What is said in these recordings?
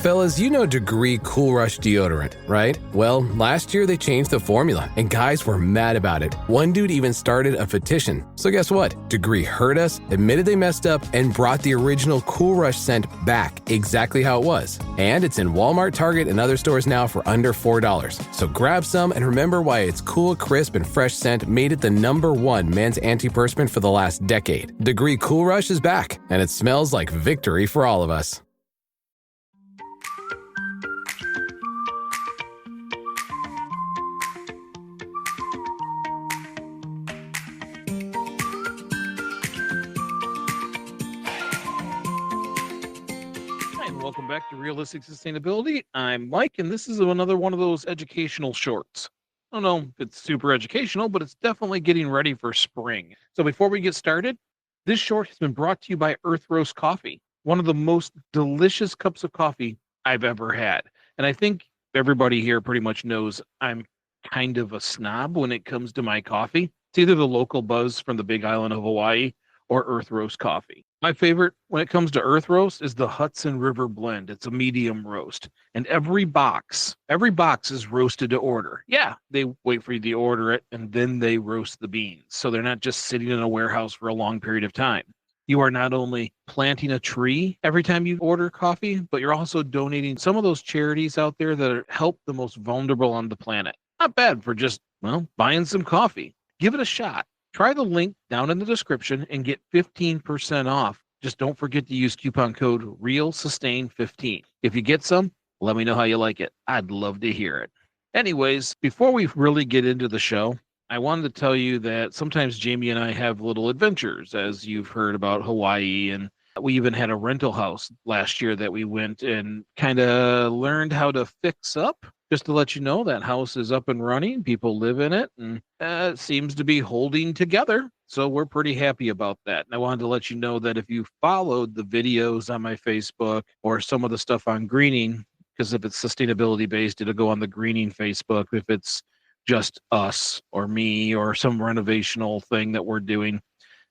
Fellas, you know Degree Cool Rush deodorant, right? Well, last year they changed the formula, and guys were mad about it. One dude even started a petition. So guess what? Degree heard us, admitted they messed up, and brought the original Cool Rush scent back exactly how it was. And it's in Walmart, Target, and other stores now for under $4. So grab some and remember why its cool, crisp, and fresh scent made it the #1 men's antiperspirant for the last decade. Degree Cool Rush is back, and it smells like victory for all of us. Welcome back to Realistic Sustainability. I'm Mike, and this is another one of those educational shorts. I don't know if it's super educational, but it's definitely getting ready for spring. So before we get started, this short has been brought to you by Earth Roast Coffee, one of the most delicious cups of coffee I've ever had. And I think everybody here pretty much knows I'm kind of a snob when it comes to my coffee. It's either the local buzz from the Big Island of Hawaii or Earth Roast Coffee. My favorite when it comes to Earth Roast is the Hudson River Blend. It's a medium roast. And every box is roasted to order. Yeah, they wait for you to order it and then they roast the beans. So they're not just sitting in a warehouse for a long period of time. You are not only planting a tree every time you order coffee, but you're also donating some of those charities out there that help the most vulnerable on the planet. Not bad for just, buying some coffee. Give it a shot. Try the link down in the description and get 15% off. Just don't forget to use coupon code REALSUSTAIN15. If you get some, let me know how you like it. I'd love to hear it. Anyways, before we really get into the show, I wanted to tell you that sometimes Jamie and I have little adventures, as you've heard about Hawaii. And we even had a rental house last year that we went and kind of learned how to fix up. Just to let you know, that house is up and running. People live in it, and it seems to be holding together. So we're pretty happy about that. And I wanted to let you know that if you followed the videos on my Facebook or some of the stuff on greening, because if it's sustainability based, it'll go on the greening Facebook. If it's just us or me or some renovational thing that we're doing,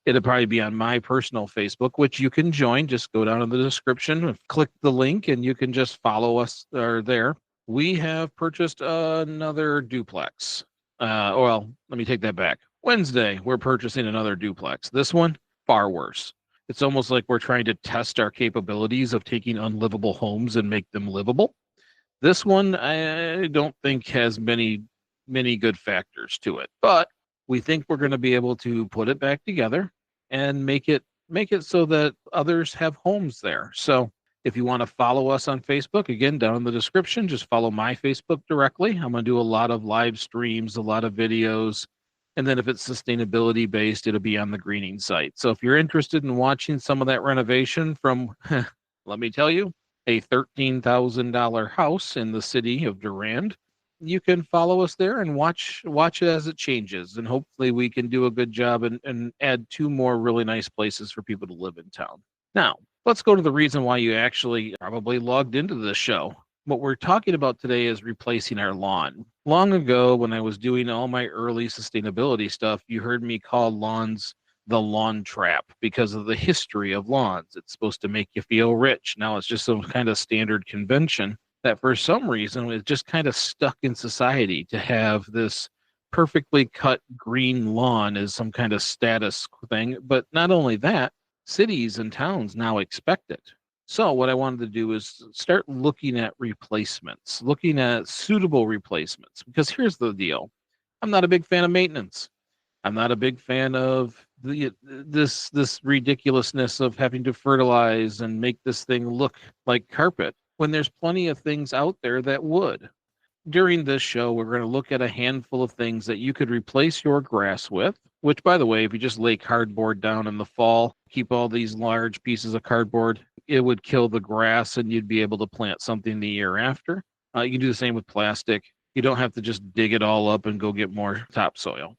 it'll probably be on my personal Facebook, which you can join. Just go down in the description, click the link, and you can just follow us there. We have purchased another duplex. Well, let me take that back. Wednesday, we're purchasing another duplex. This one, far worse. It's almost like we're trying to test our capabilities of taking unlivable homes and make them livable. This one, I don't think has many good factors to it, but we think we're going to be able to put it back together and make it so that others have homes there. So if you want to follow us on Facebook, again, down in the description, just follow my Facebook directly. I'm going to do a lot of live streams, a lot of videos. And then if it's sustainability based, it'll be on the greening site. So if you're interested in watching some of that renovation from, let me tell you, a $13,000 house in the city of Durand, you can follow us there and watch it as it changes. And hopefully we can do a good job and add 2 more really nice places for people to live in town. Now, let's go to the reason why you actually probably logged into this show. What we're talking about today is replacing our lawn. Long ago, when I was doing all my early sustainability stuff, you heard me call lawns the lawn trap because of the history of lawns. It's supposed to make you feel rich. Now it's just some kind of standard convention that for some reason is just kind of stuck in society to have this perfectly cut green lawn as some kind of status thing. But not only that, cities and towns now expect it. So what I wanted to do is start looking at replacements, looking at suitable replacements, because here's the deal. I'm not a big fan of maintenance. I'm not a big fan of this ridiculousness of having to fertilize and make this thing look like carpet when there's plenty of things out there that would. During this show, we're going to look at a handful of things that you could replace your grass with, which, by the way, if you just lay cardboard down in the fall, keep all these large pieces of cardboard, it would kill the grass and you'd be able to plant something the year after. You can do the same with plastic. You don't have to just dig it all up and go get more topsoil.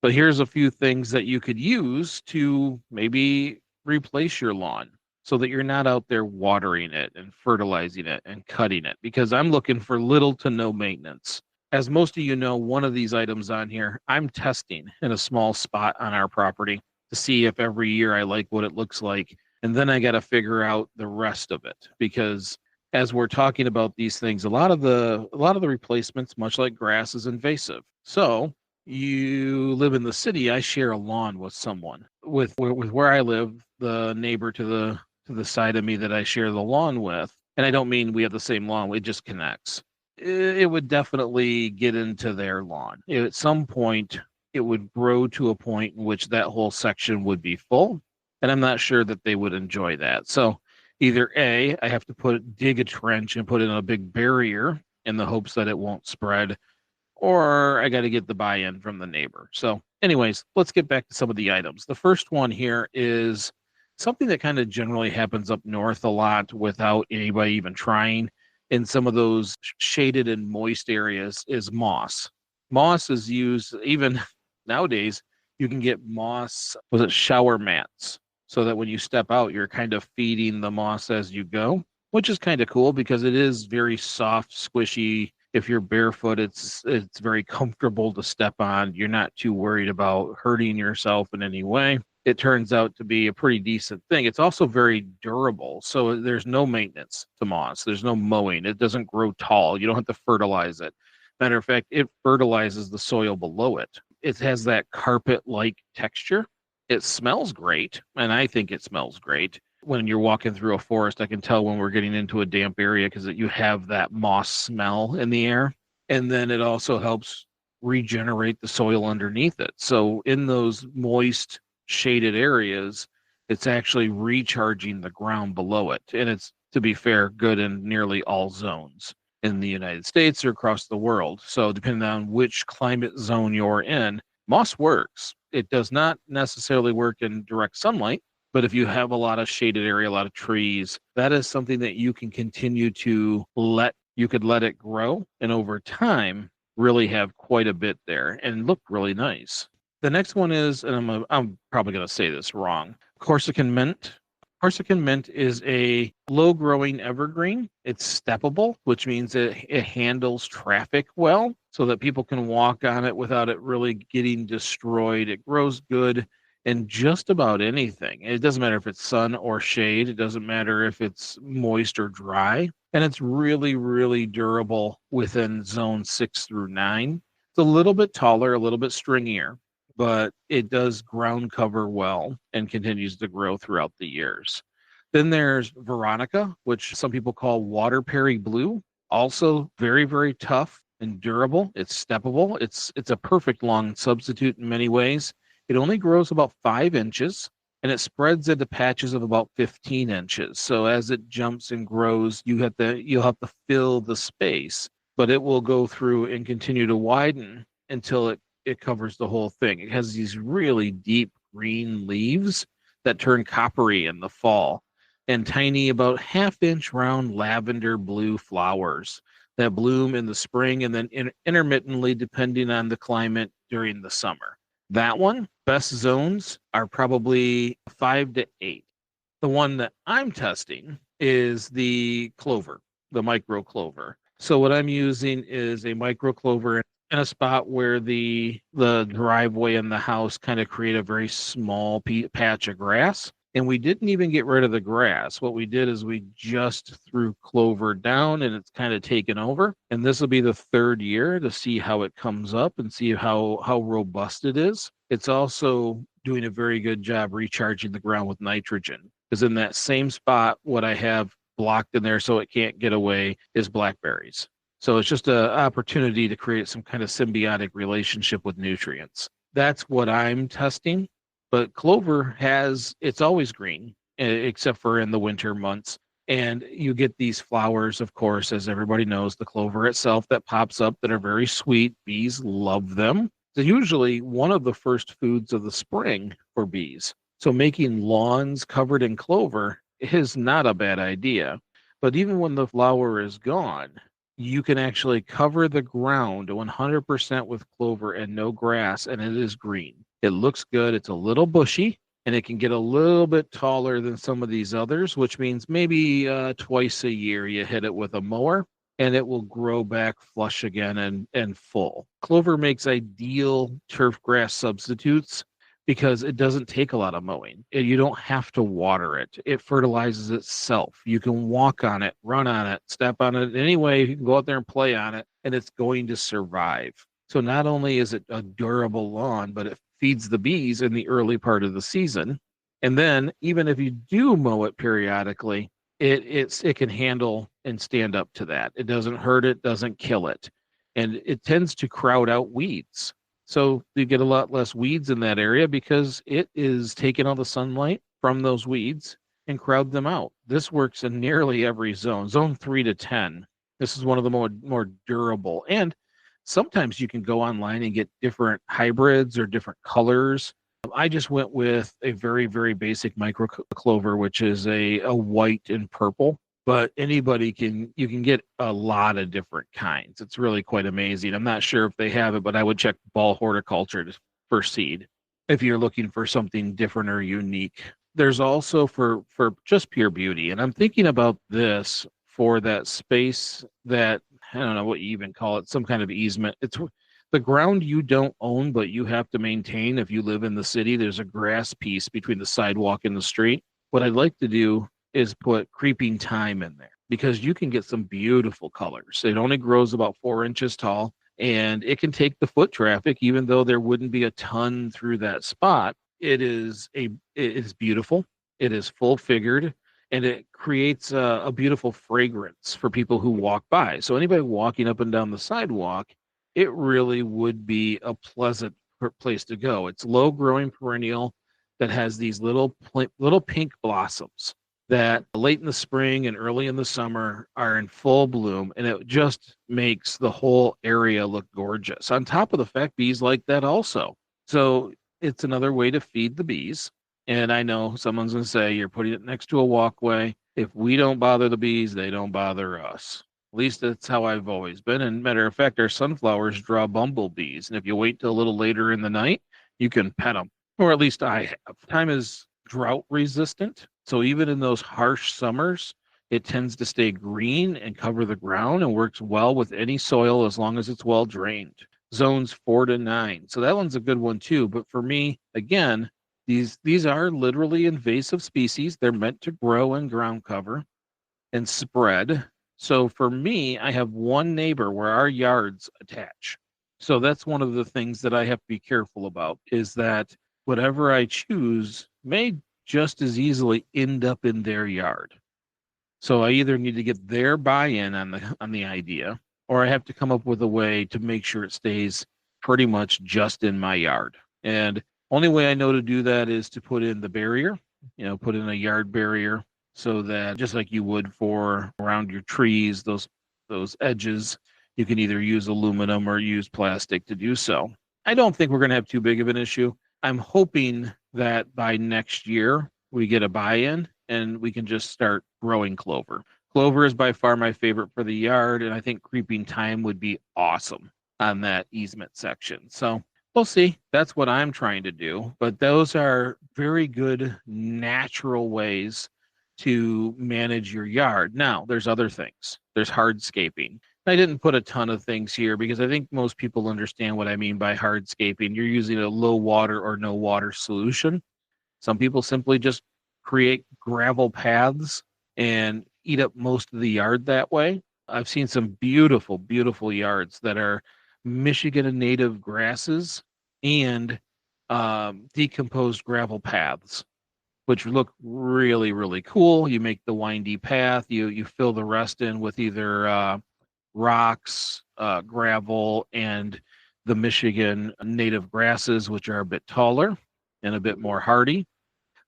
But here's a few things that you could use to maybe replace your lawn so that you're not out there watering it and fertilizing it and cutting it, because I'm looking for little to no maintenance. As most of you know, one of these items on here, I'm testing in a small spot on our property to see if every year I like what it looks like. And then I got to figure out the rest of it, because as we're talking about these things, a lot of the replacements, much like grass, is invasive. So you live in the city. I share a lawn with someone. With where I live, the neighbor to the side of me that I share the lawn with, and I don't mean we have the same lawn. It just connects. It would definitely get into their lawn. At some point, it would grow to a point in which that whole section would be full, and I'm not sure that they would enjoy that. So either A, I have to dig a trench and put in a big barrier in the hopes that it won't spread, or I got to get the buy-in from the neighbor. So anyways, let's get back to some of the items. The first one here is something that kind of generally happens up north a lot without anybody even trying in some of those shaded and moist areas is moss. Moss is used even nowadays. You can get moss, was it shower mats? So that when you step out, you're kind of feeding the moss as you go, which is kind of cool because it is very soft, squishy. If you're barefoot, it's very comfortable to step on. You're not too worried about hurting yourself in any way. It turns out to be a pretty decent thing. It's also very durable. So there's no maintenance to moss. There's no mowing. It doesn't grow tall. You don't have to fertilize it. Matter of fact, it fertilizes the soil below it. It has that carpet-like texture. It smells great, and I think it smells great. When you're walking through a forest, I can tell when we're getting into a damp area because you have that moss smell in the air. And then it also helps regenerate the soil underneath it. So in those moist, shaded areas, it's actually recharging the ground below it. And it's, to be fair, good in nearly all zones in the United States or across the world. So depending on which climate zone you're in, moss works. It does not necessarily work in direct sunlight, but if you have a lot of shaded area, a lot of trees, that is something that you can continue to you could let it grow. And over time, really have quite a bit there and look really nice. The next one is, and I'm probably going to say this wrong, Corsican mint. Corsican mint is a low growing evergreen. It's steppable, which means it handles traffic well so that people can walk on it without it really getting destroyed. It grows good in just about anything. It doesn't matter if it's sun or shade. It doesn't matter if it's moist or dry. And it's really, really durable within zone 6 through 9. It's a little bit taller, a little bit stringier, but it does ground cover well and continues to grow throughout the years. Then there's Veronica, which some people call water perry blue. Also very, very tough and durable. It's steppable. It's a perfect lawn substitute in many ways. It only grows about 5 inches and it spreads into patches of about 15 inches. So as it jumps and grows, you'll have to fill the space, but it will go through and continue to widen until it covers the whole thing. It has these really deep green leaves that turn coppery in the fall and tiny about half-inch round lavender blue flowers that bloom in the spring and then intermittently depending on the climate during the summer. That one, best zones are probably 5 to 8. The one that I'm testing is the clover, the micro clover. So what I'm using is a micro clover in a spot where the driveway and the house kind of create a very small patch of grass. And we didn't even get rid of the grass. What we did is we just threw clover down and it's kind of taken over. And this will be the 3rd year to see how it comes up and see how robust it is. It's also doing a very good job recharging the ground with nitrogen. Because in that same spot, what I have blocked in there so it can't get away is blackberries. So it's just an opportunity to create some kind of symbiotic relationship with nutrients. That's what I'm testing. But clover it's always green, except for in the winter months. And you get these flowers, of course, as everybody knows, the clover itself that pops up that are very sweet. Bees love them. They're usually one of the first foods of the spring for bees. So making lawns covered in clover is not a bad idea. But even when the flower is gone, you can actually cover the ground 100% with clover and no grass, and it is green. It looks good. It's a little bushy, and it can get a little bit taller than some of these others, which means maybe twice a year you hit it with a mower, and it will grow back flush again and full. Clover makes ideal turf grass substitutes because it doesn't take a lot of mowing. You don't have to water it. It fertilizes itself. You can walk on it, run on it, step on it any way. You can go out there and play on it, and it's going to survive. So not only is it a durable lawn, but it feeds the bees in the early part of the season. And then even if you do mow it periodically, it can handle and stand up to that. It doesn't hurt it, doesn't kill it. And it tends to crowd out weeds. So you get a lot less weeds in that area because it is taking all the sunlight from those weeds and crowd them out. This works in nearly every zone. Zone 3 to 10. This is one of the more durable. And sometimes you can go online and get different hybrids or different colors. I just went with a very, very basic micro clover, which is a white and purple. But you can get a lot of different kinds. It's really quite amazing. I'm not sure if they have it, but I would check Ball Horticulture for seed if you're looking for something different or unique. There's also for just pure beauty, and I'm thinking about this for that space that I don't know what you even call it, some kind of easement. It's the ground you don't own, but you have to maintain if you live in the city. There's a grass piece between the sidewalk and the street. What I'd like to do is put creeping thyme in there because you can get some beautiful colors. It only grows about 4 inches tall and it can take the foot traffic, even though there wouldn't be a ton through that spot. It is beautiful. It is full figured and it creates a beautiful fragrance for people who walk by. So anybody walking up and down the sidewalk, it really would be a pleasant place to go. It's low growing perennial that has these little pink blossoms that late in the spring and early in the summer are in full bloom, and it just makes the whole area look gorgeous. On top of the fact, bees like that also. So it's another way to feed the bees. And I know someone's going to say, you're putting it next to a walkway. If we don't bother the bees, they don't bother us. At least that's how I've always been. And matter of fact, our sunflowers draw bumblebees. And if you wait till a little later in the night, you can pet them. Or at least I have. Thyme is drought resistant. So even in those harsh summers, it tends to stay green and cover the ground and works well with any soil as long as it's well drained. Zones 4 to 9. So that one's a good one too. But for me, again, these are literally invasive species. They're meant to grow in ground cover and spread. So for me, I have one neighbor where our yards attach. So that's one of the things that I have to be careful about is that whatever I choose may just as easily end up in their yard. So I either need to get their buy-in on the idea, or I have to come up with a way to make sure it stays pretty much just in my yard. And only way I know to do that is to put in the barrier, put in a yard barrier so that just like you would for around your trees, those edges, you can either use aluminum or use plastic to do so. I don't think we're going to have too big of an issue. I'm hoping that by next year we get a buy-in and we can just start growing clover. Clover is by far my favorite for the yard, and I think creeping thyme would be awesome on that easement section. So we'll see. That's what I'm trying to do. But those are very good natural ways to manage your yard. Now, there's other things. There's hardscaping. I didn't put a ton of things here because I think most people understand what I mean by hardscaping. You're using a low water or no water solution. Some people simply just create gravel paths and eat up most of the yard that way. I've seen some beautiful, beautiful yards that are Michigan native grasses and decomposed gravel paths, which look really, really cool. You make the windy path, you fill the rest in with either rocks, gravel, and the Michigan native grasses, which are a bit taller and a bit more hardy.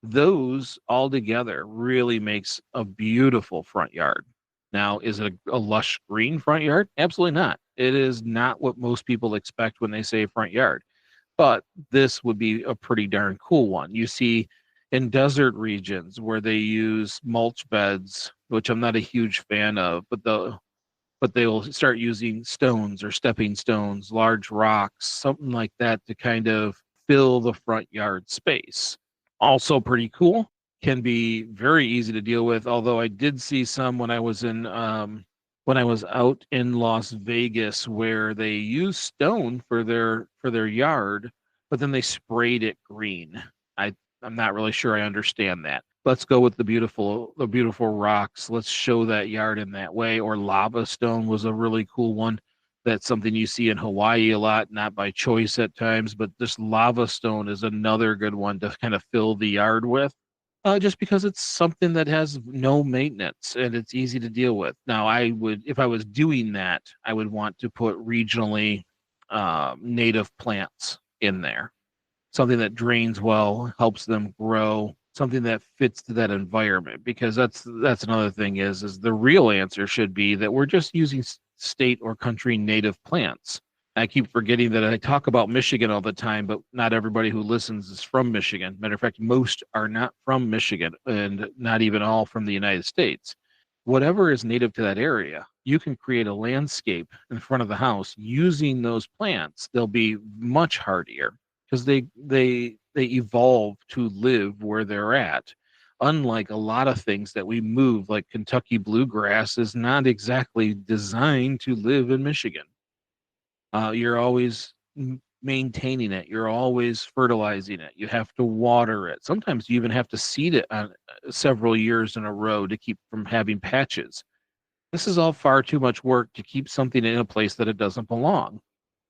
Those all together really makes a beautiful front yard. Now, is it a lush green front yard? Absolutely not. It is not what most people expect when they say front yard, but this would be a pretty darn cool one. You see in desert regions where they use mulch beds, which I'm not a huge fan of, but they will start using stones or stepping stones, large rocks, something like that to kind of fill the front yard space. Also pretty cool. Can be very easy to deal with, although I did see some when I was out in Las Vegas where they use stone for their yard, but then they sprayed it green. I'm not really sure I understand that. Let's go with the beautiful rocks. Let's show that yard in that way. Or lava stone was a really cool one. That's something you see in Hawaii a lot, not by choice at times, but this lava stone is another good one to kind of fill the yard with. Just because it's something that has no maintenance and it's easy to deal with. Now, if I was doing that, I would want to put regionally native plants in there, something that drains well, helps them grow, something that fits to that environment. Because that's another thing is the real answer should be that we're just using state or country native plants. I keep forgetting that I talk about Michigan all the time, but not everybody who listens is from Michigan. Matter of fact, most are not from Michigan and not even all from the United States. Whatever is native to that area, you can create a landscape in front of the house using those plants. They'll be much hardier because they evolve to live where they're at. Unlike a lot of things that we move, like Kentucky bluegrass is not exactly designed to live in Michigan. You're always maintaining it. You're always fertilizing it. You have to water it. Sometimes you even have to seed it on several years in a row to keep from having patches. This is all far too much work to keep something in a place that it doesn't belong.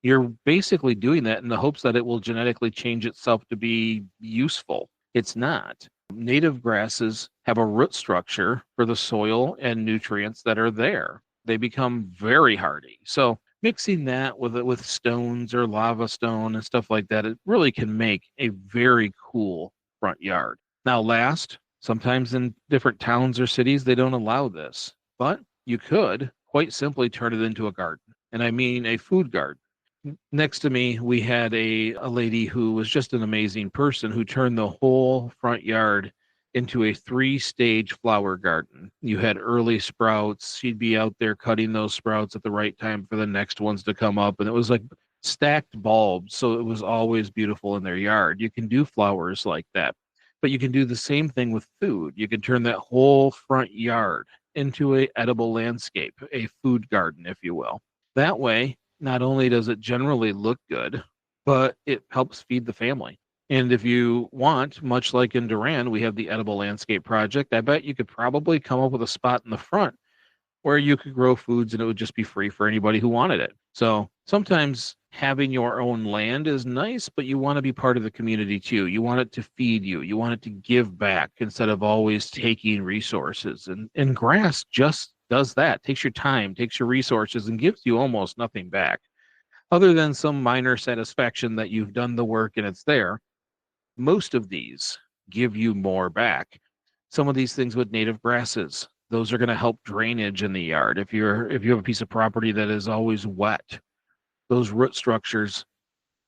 You're basically doing that in the hopes that it will genetically change itself to be useful. It's not. Native grasses have a root structure for the soil and nutrients that are there. They become very hardy. So mixing that with stones or lava stone and stuff like that, it really can make a very cool front yard. Now, sometimes in different towns or cities, they don't allow this, but you could quite simply turn it into a garden. And I mean a food garden. Next to me, we had a lady who was just an amazing person who turned the whole front yard into a three-stage flower garden. You had early sprouts. She'd be out there cutting those sprouts at the right time for the next ones to come up. And it was like stacked bulbs. So it was always beautiful in their yard. You can do flowers like that, but you can do the same thing with food. You can turn that whole front yard into a edible landscape, a food garden, if you will. That way, not only does it generally look good, but it helps feed the family. And if you want, much like in Duran, we have the Edible Landscape Project. I bet you could probably come up with a spot in the front where you could grow foods and it would just be free for anybody who wanted it. So sometimes having your own land is nice, but you want to be part of the community too. You want it to feed you. You want it to give back instead of always taking resources. And grass just does that, takes your time, takes your resources, and gives you almost nothing back other than some minor satisfaction that you've done the work and it's there. Most of these give you more back. Some of these things with native grasses, those are going to help drainage in the yard. If you have a piece of property that is always wet, those root structures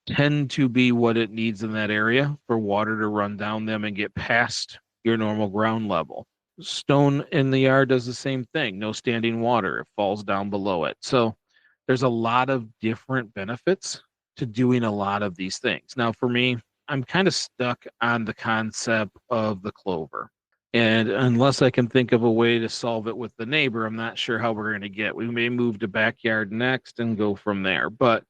tend to be what it needs in that area for water to run down them and get past your normal ground level. Stone in the yard does the same thing. No standing water. It falls down below it. So there's a lot of different benefits to doing a lot of these things. Now, for me, I'm kind of stuck on the concept of the clover. And unless I can think of a way to solve it with the neighbor, I'm not sure how we're going to get. We may move to backyard next and go from there. But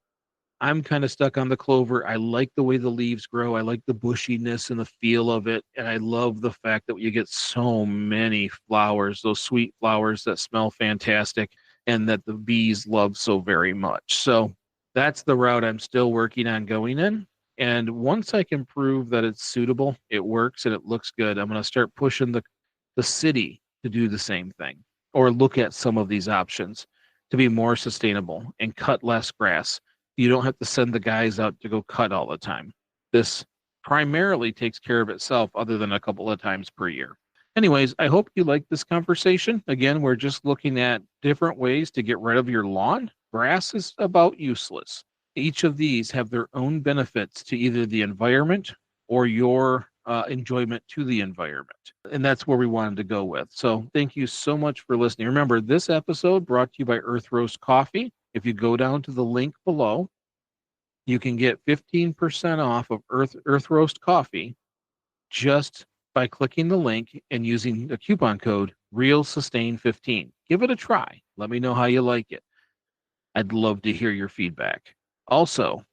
I'm kind of stuck on the clover. I like the way the leaves grow. I like the bushiness and the feel of it. And I love the fact that you get so many flowers, those sweet flowers that smell fantastic and that the bees love so very much. So that's the route I'm still working on going in. And once I can prove that it's suitable, it works and it looks good, I'm going to start pushing the city to do the same thing or look at some of these options to be more sustainable and cut less grass. You don't have to send the guys out to go cut all the time. This primarily takes care of itself other than a couple of times per year. Anyways, I hope you like this conversation. Again, we're just looking at different ways to get rid of your lawn. Grass is about useless. Each of these have their own benefits to either the environment or your enjoyment to the environment. And that's where we wanted to go with. So thank you so much for listening. Remember, this episode brought to you by Earth Roast Coffee. If you go down to the link below, you can get 15% off of Earth Roast Coffee just by clicking the link and using the coupon code RealSustain15. Give it a try. Let me know how you like it. I'd love to hear your feedback. Also,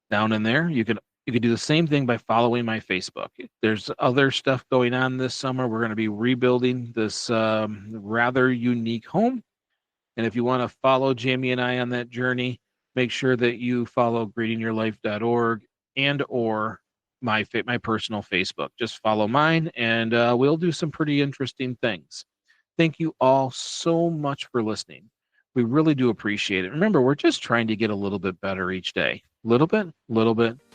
down in there, you can You could do the same thing by following my Facebook. There's other stuff going on this summer. We're going to be rebuilding this rather unique home. And if you want to follow Jamie and I on that journey, make sure that you follow greeningyourlife.org and or my personal Facebook. Just follow mine, and we'll do some pretty interesting things. Thank you all so much for listening. We really do appreciate it. Remember, we're just trying to get a little bit better each day. Little bit,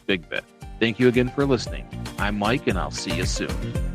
big bit. Thank you again for listening. I'm Mike, and I'll see you soon.